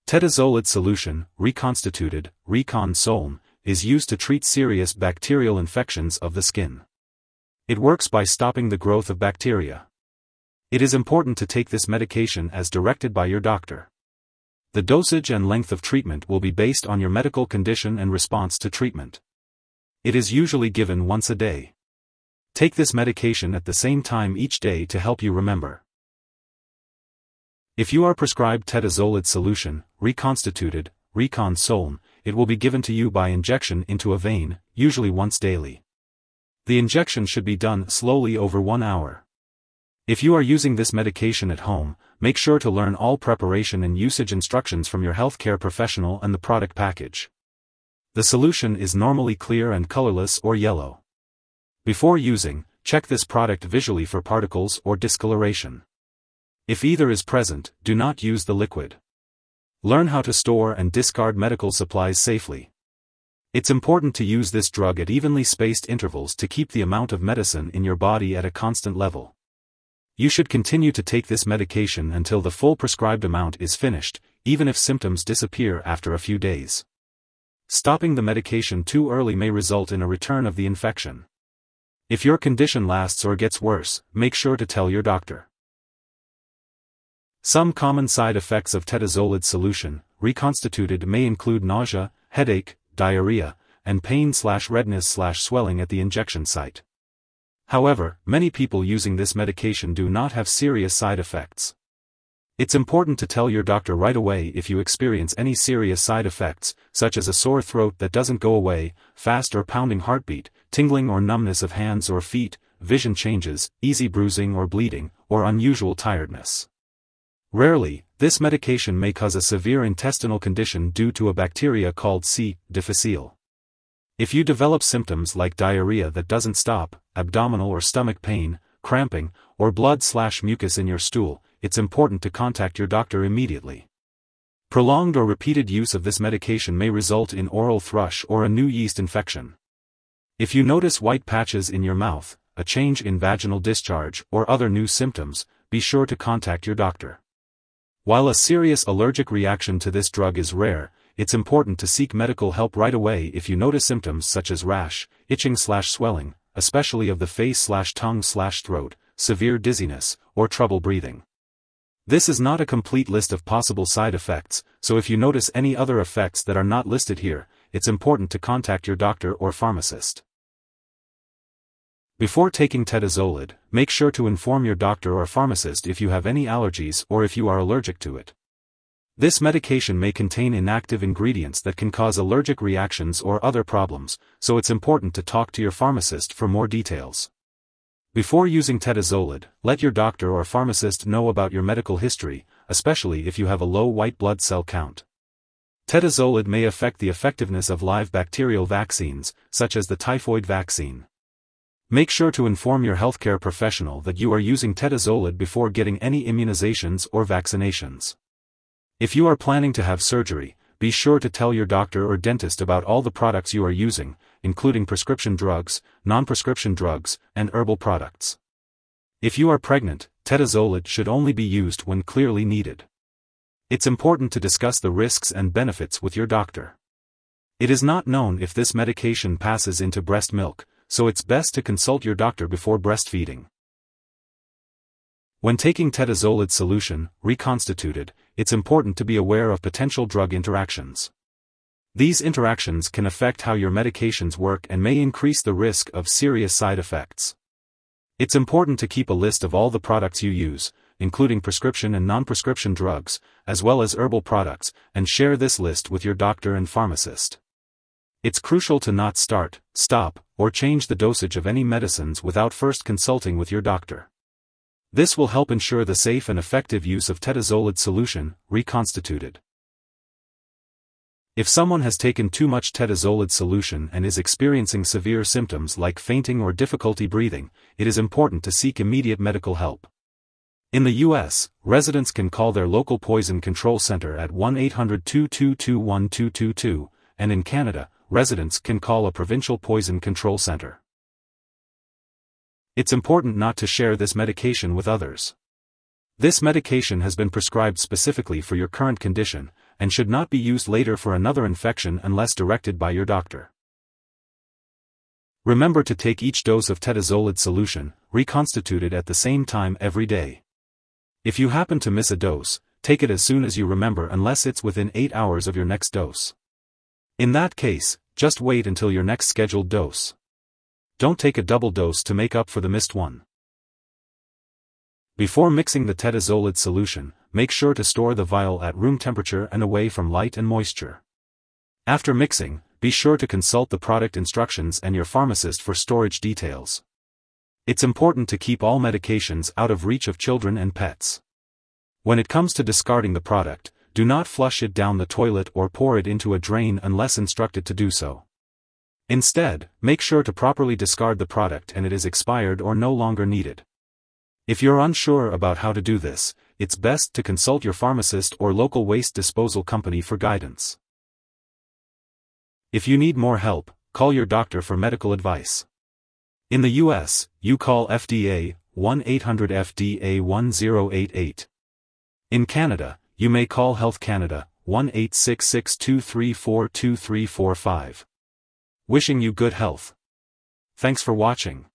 Tedizolid solution, reconstituted, Recon Soln, is used to treat serious bacterial infections of the skin. It works by stopping the growth of bacteria. It is important to take this medication as directed by your doctor. The dosage and length of treatment will be based on your medical condition and response to treatment. It is usually given once a day. Take this medication at the same time each day to help you remember. If you are prescribed Tedizolid solution, reconstituted, Recon Soln, it will be given to you by injection into a vein, usually once daily. The injection should be done slowly over 1 hour. If you are using this medication at home, make sure to learn all preparation and usage instructions from your healthcare professional and the product package. The solution is normally clear and colorless or yellow. Before using, check this product visually for particles or discoloration. If either is present, do not use the liquid. Learn how to store and discard medical supplies safely. It's important to use this drug at evenly spaced intervals to keep the amount of medicine in your body at a constant level. You should continue to take this medication until the full prescribed amount is finished, even if symptoms disappear after a few days. Stopping the medication too early may result in a return of the infection. If your condition lasts or gets worse, make sure to tell your doctor. Some common side effects of Tedizolid solution, reconstituted, may include nausea, headache, diarrhea, and pain/redness/swelling at the injection site. However, many people using this medication do not have serious side effects. It's important to tell your doctor right away if you experience any serious side effects, such as a sore throat that doesn't go away, fast or pounding heartbeat, tingling or numbness of hands or feet, vision changes, easy bruising or bleeding, or unusual tiredness. Rarely, this medication may cause a severe intestinal condition due to a bacteria called C. difficile. If you develop symptoms like diarrhea that doesn't stop, abdominal or stomach pain, cramping, or blood/mucus in your stool, it's important to contact your doctor immediately. Prolonged or repeated use of this medication may result in oral thrush or a new yeast infection. If you notice white patches in your mouth, a change in vaginal discharge, or other new symptoms, be sure to contact your doctor. While a serious allergic reaction to this drug is rare, it's important to seek medical help right away if you notice symptoms such as rash, itching/swelling, especially of the face/tongue/throat, severe dizziness, or trouble breathing. This is not a complete list of possible side effects, so if you notice any other effects that are not listed here, it's important to contact your doctor or pharmacist. Before taking Tedizolid, make sure to inform your doctor or pharmacist if you have any allergies or if you are allergic to it. This medication may contain inactive ingredients that can cause allergic reactions or other problems, so it's important to talk to your pharmacist for more details. Before using Tedizolid, let your doctor or pharmacist know about your medical history, especially if you have a low white blood cell count. Tedizolid may affect the effectiveness of live bacterial vaccines, such as the typhoid vaccine. Make sure to inform your healthcare professional that you are using Tedizolid before getting any immunizations or vaccinations. If you are planning to have surgery, be sure to tell your doctor or dentist about all the products you are using, including prescription drugs, non-prescription drugs, and herbal products. If you are pregnant, Tedizolid should only be used when clearly needed. It's important to discuss the risks and benefits with your doctor. It is not known if this medication passes into breast milk, so it's best to consult your doctor before breastfeeding. When taking Tedizolid solution, reconstituted, it's important to be aware of potential drug interactions. These interactions can affect how your medications work and may increase the risk of serious side effects. It's important to keep a list of all the products you use, including prescription and non-prescription drugs, as well as herbal products, and share this list with your doctor and pharmacist. It's crucial to not start, stop, or change the dosage of any medicines without first consulting with your doctor. This will help ensure the safe and effective use of Tedizolid solution, reconstituted. If someone has taken too much Tedizolid solution and is experiencing severe symptoms like fainting or difficulty breathing, it is important to seek immediate medical help. In the U.S., residents can call their local poison control center at 1-800-222-1222, and in Canada, residents can call a provincial poison control center. It's important not to share this medication with others. This medication has been prescribed specifically for your current condition, and should not be used later for another infection unless directed by your doctor. Remember to take each dose of Tedizolid solution, reconstituted at the same time every day. If you happen to miss a dose, take it as soon as you remember unless it's within 8 hours of your next dose. In that case, just wait until your next scheduled dose. Don't take a double dose to make up for the missed one. Before mixing the Tedizolid solution, make sure to store the vial at room temperature and away from light and moisture. After mixing, be sure to consult the product instructions and your pharmacist for storage details. It's important to keep all medications out of reach of children and pets. When it comes to discarding the product, do not flush it down the toilet or pour it into a drain unless instructed to do so. Instead, make sure to properly discard the product and it is expired or no longer needed. If you're unsure about how to do this, it's best to consult your pharmacist or local waste disposal company for guidance. If you need more help, call your doctor for medical advice. In the US, you call FDA, 1-800-FDA-1088. In Canada, you may call Health Canada, 1-866-234-2345. Wishing you good health. Thanks for watching.